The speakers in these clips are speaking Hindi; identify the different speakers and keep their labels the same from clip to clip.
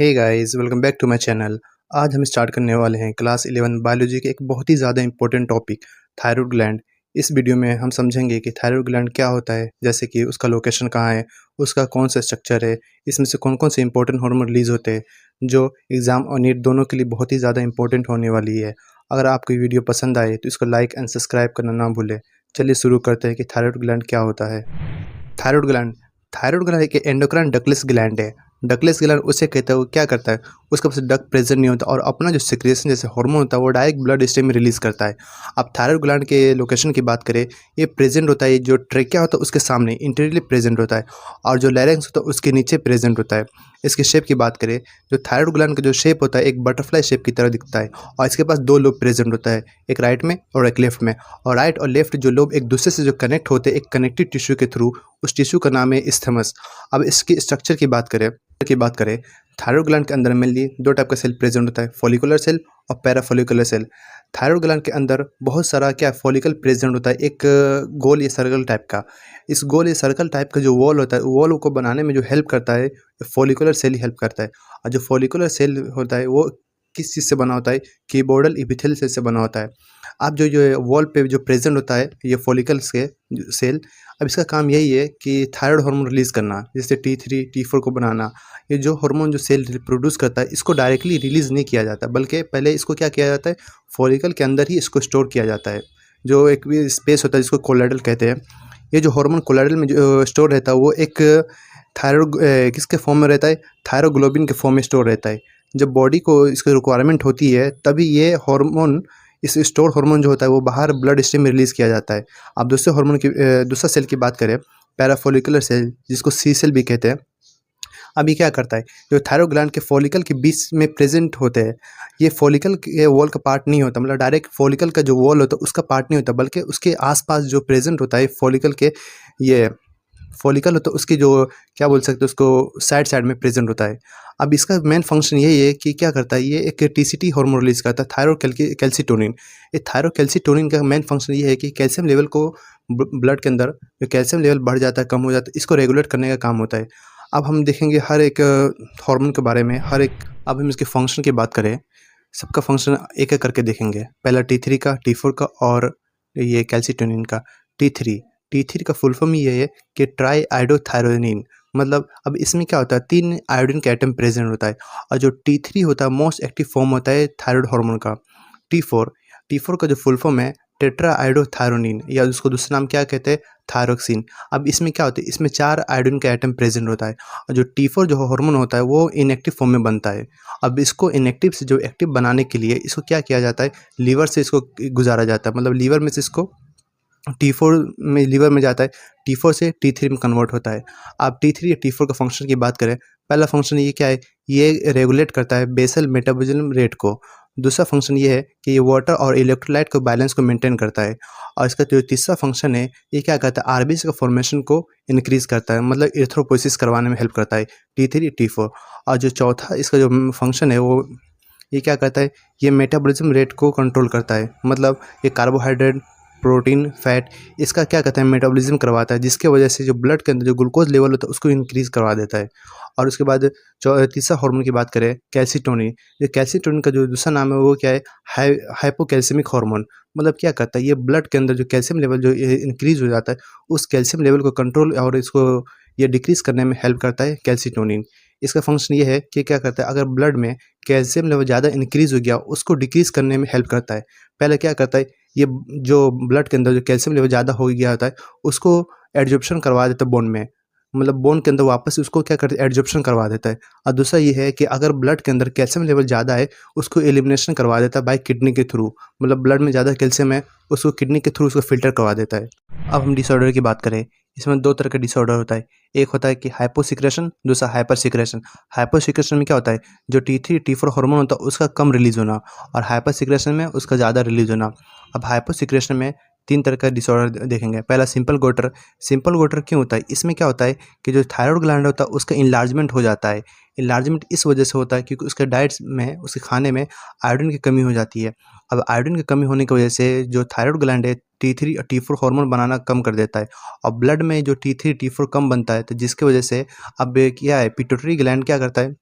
Speaker 1: Hey guys, welcome back to my channel. आज हम स्टार्ट करने वाले हैं क्लास 11 बायोलॉजी के एक बहुत ही ज़्यादा इंपॉर्टेंट टॉपिक थायराइड ग्लैंड। इस वीडियो में हम समझेंगे कि थायराइड ग्लैंड क्या होता है, जैसे कि उसका लोकेशन कहाँ है, उसका कौन सा स्ट्रक्चर है, इसमें से कौन कौन से इंपॉर्टेंट हार्मोन रिलीज होते हैं, जो एग्ज़ाम और नीट दोनों के लिए बहुत ही ज़्यादा इंपॉर्टेंट होने वाली है। अगर आपको ये वीडियो पसंद आए तो इसको लाइक एंड सब्सक्राइब करना ना भूलें। चलिए शुरू करते हैं कि थायराइड ग्लैंड क्या होता है। थायराइड ग्लैंड थायराइड ग्लैंड एक एंडोक्राइन डक्टलेस ग्लैंड है। डक्टलेस ग्लैंड उसे कहते हैं, वो क्या करता है, उसका पास डक्ट प्रेजेंट नहीं होता और अपना जो सिक्रेशन जैसे हार्मोन होता है वो डायरेक्ट ब्लड स्ट्रीम में रिलीज करता है। अब थायराइड ग्लैंड के लोकेशन की बात करें, ये प्रेजेंट होता है, जो ट्रेकिया होता है उसके सामने इंटीरियरली प्रेजेंट होता है और जो लैरिंक्स होता है उसके नीचे प्रेजेंट होता है। इसकी शेप की बात करें, जो थायराइड ग्लैंड का जो शेप होता है एक बटरफ्लाई शेप की तरह दिखता है और इसके पास दो लोब प्रेजेंट होता है, एक राइट में और एक लेफ्ट में। और राइट और लेफ्ट जो लोब एक दूसरे से जो कनेक्ट होते हैं एक कनेक्टिव टिश्यू के थ्रू, उस टिश्यू का नाम है इस्थमस। अब इसकी स्ट्रक्चर की बात करें थायराइड ग्लैंड के अंदर मेनली दो टाइप का सेल प्रेजेंट होता है, फॉलिकुलर सेल और पैराफॉलिकुलर सेल। थायराइड ग्लैंड के अंदर बहुत सारा क्या फॉलिकल प्रेजेंट होता है, एक गोल या सर्कल टाइप का। इस गोल या सर्कल टाइप का जो वॉल होता है, वॉल को बनाने में जो हेल्प करता है फॉलिकुलर सेल ही हेल्प करता है। और जो फॉलिकुलर सेल होता है वो किस चीज़ से बना होता है, कीबोर्डल इपिथेलियल सेल से बना होता है। अब जो वॉल पे जो प्रेजेंट होता है ये फॉलिकल्स के सेल, अब इसका काम यही है कि थायराइड हार्मोन रिलीज करना, जैसे T3 T4 को बनाना। ये जो हार्मोन जो सेल प्रोड्यूस करता है इसको डायरेक्टली रिलीज नहीं किया जाता, बल्कि पहले इसको क्या किया जाता है, फॉलिकल के अंदर ही इसको स्टोर किया जाता है। जो एक भी स्पेस होता है जिसको कोलाइडल कहते हैं। ये जो हार्मोन कोलाइडल में जो स्टोर रहता है वो एक थायराइड किसके फॉर्म में रहता है, थायरोग्लोबिन के फॉर्म में स्टोर रहता है। जब बॉडी को इसकी रिक्वायरमेंट होती है तभी ये हार्मोन, इस स्टोर हार्मोन जो होता है वो बाहर ब्लड स्ट्रीम में रिलीज़ किया जाता है। अब दूसरा सेल की बात करें, पैराफोलिकुलर सेल जिसको सी सेल भी कहते हैं। अब ये क्या करता है, जो थायराइड ग्लैंड के फॉलिकल के बीच में प्रेजेंट होते हैं, ये फॉलिकल के वॉल का पार्ट नहीं होता, मतलब डायरेक्ट फॉलिकल का जो वॉल होता है उसका पार्ट नहीं होता, बल्कि उसके आसपास जो प्रेजेंट होता है फॉलिकल के, ये फॉलिकल होता है उसकी जो क्या बोल सकते हैं उसको साइड साइड में प्रेजेंट होता है। अब इसका मेन फंक्शन यही है कि क्या करता है, ये एक टीसीटी हार्मोन रिलीज करता है, थायरोड कैल्सीटोनिन। ये थायरोड कैल्सीटोनिन का मेन फंक्शन ये है कि कैल्शियम लेवल को ब्लड के अंदर जो कैल्शियम लेवल बढ़ जाता है कम हो जाता है इसको रेगुलेट करने का काम होता है। अब हम देखेंगे हर एक हार्मोन के बारे में, हर एक। अब हम इसके फंक्शन की बात करें, सबका फंक्शन एक एक करके देखेंगे। पहला T3 का, T4 का और ये कैल्सीटोनिन का। T3 T3 का फुल फॉर्म ये है कि ट्राई आयोडोथायरोनिन। मतलब अब इसमें क्या होता है, 3 आयोडीन का एटम प्रेजेंट होता है। और जो T3 होता है मोस्ट एक्टिव फॉर्म होता है थायराइड हार्मोन का। T4 T4 का जो फुल फॉर्म है टेट्रा आयोडोथायरोनिन, या उसको दूसरा नाम क्या कहते हैं, थायरोक्सिन। अब इसमें क्या होता है, इसमें 4 आयोडीन का एटम प्रेजेंट होता है। और जो T4 जो हार्मोन होता है वो इनएक्टिव फॉर्म में बनता है। अब इसको इनएक्टिव से जो एक्टिव बनाने के लिए इसको क्या किया जाता है, लीवर से इसको गुजारा जाता है, मतलब लीवर में से इसको T4 में लीवर में जाता है, T4 से T3 में कन्वर्ट होता है। अब T3 या T4 का फंक्शन की बात करें, पहला फंक्शन ये क्या है, ये रेगुलेट करता है बेसल मेटाबॉलिज्म रेट को। दूसरा फंक्शन ये है कि ये वाटर और इलेक्ट्रोलाइट को बैलेंस को मेंटेन करता है। और इसका जो तीसरा फंक्शन है ये क्या करता है, आरबीसी का फॉर्मेशन को इंक्रीज करता है, मतलब इरेथ्रोपोइसिस करवाने में हेल्प करता है, T3 T4। और जो चौथा इसका जो फंक्शन है वो ये क्या करता है, ये मेटाबॉलिज्म रेट को कंट्रोल करता है, मतलब ये कार्बोहाइड्रेट प्रोटीन फैट इसका क्या कहते हैं मेटाबॉलिज्म करवाता है, जिसके वजह से जो ब्लड के अंदर जो ग्लूकोज लेवल होता है उसको इंक्रीज करवा देता है। और उसके बाद तीसरा हार्मोन की बात करें, कैल्सीटोनिन। ये कैल्सीटोनिन का जो दूसरा नाम है वो क्या है, हाइपोकैल्सिमिक हार्मोन। मतलब क्या करता है, ये ब्लड के अंदर जो कैल्शियम लेवल जो इंक्रीज हो जाता है उस कैल्शियम लेवल को कंट्रोल और इसको ये डिक्रीज करने में हेल्प करता है कैल्सीटोनिन। इसका फंक्शन ये है कि क्या करता है, अगर ब्लड में कैल्शियम लेवल ज़्यादा इंक्रीज हो गया उसको डिक्रीज करने में हेल्प करता है। पहले क्या करता है, ये जो ब्लड के अंदर जो कैल्शियम लेवल ज़्यादा हो गया होता है उसको एड्जॉर्प्शन करवा देता है बोन में, मतलब बोन के अंदर वापस उसको क्या करता है, एड्जॉर्प्शन करवा देता है। और दूसरा ये है कि अगर ब्लड के अंदर कैल्शियम लेवल ज़्यादा है उसको एलिमिनेशन करवा देता है बाय किडनी के थ्रू, मतलब ब्लड में ज़्यादा कैल्शियम है उसको किडनी के थ्रू उसको फिल्टर करवा देता है। अब हम डिसऑर्डर की बात करें, इसमें दो तरह का डिसऑर्डर होता है। एक होता है कि हाइपोसिक्रेशन, दूसरा हाइपर सिक्रेशन। हाइपोसिक्रेशन में क्या होता है, जो T3 T4 हार्मोन होता है उसका कम रिलीज होना, और हाइपर सिक्रेशन में उसका ज़्यादा रिलीज होना। अब हाइपर सिक्रेशन में 3 तरह का डिसऑर्डर देखेंगे। पहला सिंपल गोइटर। सिंपल गोइटर क्यों होता है, इसमें क्या होता है कि जो थायराइड ग्लैंड होता है उसका इन्लार्जमेंट हो जाता है। इन्लार्जमेंट इस वजह से होता है क्योंकि उसके डाइट्स में, उसके खाने में आयोडीन की कमी हो जाती है। अब आयोडीन की कमी होने की वजह से जो थायराइड ग्लैंड है T3 और T4 हार्मोन बनाना कम कर देता है, और ब्लड में जो T3 T4 कम बनता है, तो जिसकी वजह से अब क्या है, पिट्यूटरी ग्लैंड क्या करता है,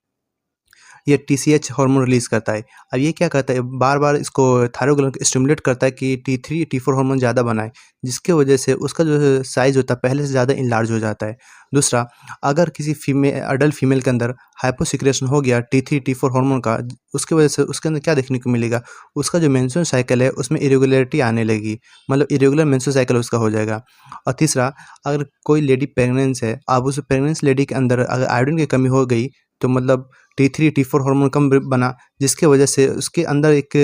Speaker 1: ये टीसीएच हार्मोन रिलीज़ करता है। अब ये क्या करता है, बार-बार इसको थायराइड ग्लैंड को स्टिमुलेट करता है कि T3, T4 हार्मोन ज़्यादा बनाए, जिसकी वजह से उसका जो है साइज़ होता है पहले से ज़्यादा एनलार्ज हो जाता है। दूसरा, अगर किसी अडल्ट फीमेल के अंदर हाइपोसिक्रेशन हो गया T3, T4 हार्मोन का, उसकी वजह से उसके अंदर क्या देखने को मिलेगा, उसका जो मेंस्ट्रुअल साइकिल है उसमें इरेगुलरिटी आने लगेगी, मतलब इरेगुलर मेंस्ट्रुअल साइकिल उसका हो जाएगा। और तीसरा, अगर कोई लेडी प्रेग्नेंस है, अब उस प्रेग्नेंस लेडी के अंदर अगर आयोडीन की कमी हो गई, तो मतलब T3, T4 हार्मोन कम बना, जिसके वजह से उसके अंदर एक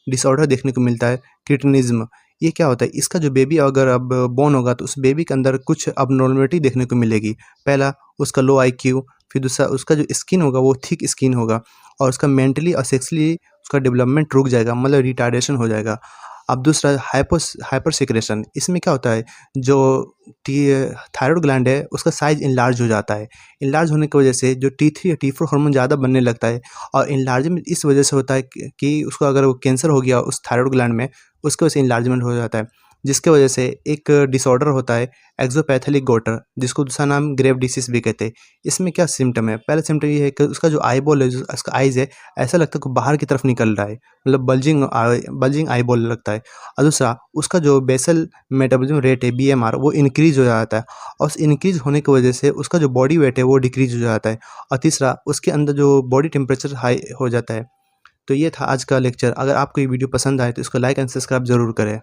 Speaker 1: डिसऑर्डर देखने को मिलता है, क्रिटिनिज़्म। ये क्या होता है, इसका जो बेबी अगर अब बॉर्न होगा तो उस बेबी के अंदर कुछ अबनॉर्मलिटी देखने को मिलेगी। पहला, उसका लो आईक्यू, फिर दूसरा, उसका जो स्किन होगा वो थिक स्किन होगा, और उसका मेंटली और सेक्सुअली उसका डेवलपमेंट रुक जाएगा, मतलब रिटार्डेशन हो जाएगा। अब दूसरा, हाइपर सिक्रेशन, इसमें क्या होता है, जो टी थायराइड ग्लैंड है उसका साइज इनलार्ज हो जाता है। इनलार्ज होने की वजह से जो T3 या T4 हार्मोन ज़्यादा बनने लगता है, और इनलार्जमेंट इस वजह से होता है कि उसको अगर वो कैंसर हो गया उस थायराइड ग्लैंड में, उसकी वजह से इनलार्जमेंट हो जाता है, जिसकी वजह से एक डिसऑर्डर होता है एक्सोपैथेलिक गोटर, जिसको दूसरा नाम ग्रेव डिसीज़ भी कहते हैं। इसमें क्या सिम्पटम है, पहला सिम्पटम ये है कि उसका जो आईबॉल है, जो उसका आइज़ है, ऐसा लगता है कि बाहर की तरफ निकल रहा है, मतलब बल्जिंग आईबॉल लगता है। और दूसरा, उसका जो बेसल मेटाबॉलिज्म रेट है, BMR, वो इंक्रीज़ हो जाता है, और उस इंक्रीज़ होने की वजह से उसका जो बॉडी वेट है वो डिक्रीज़ हो जाता है। और तीसरा, उसके अंदर जो बॉडी टेम्परेचर हाई हो जाता है। तो ये था आज का लेक्चर। अगर आपको ये वीडियो पसंद आए तो इसको लाइक एंड सब्सक्राइब ज़रूर करें।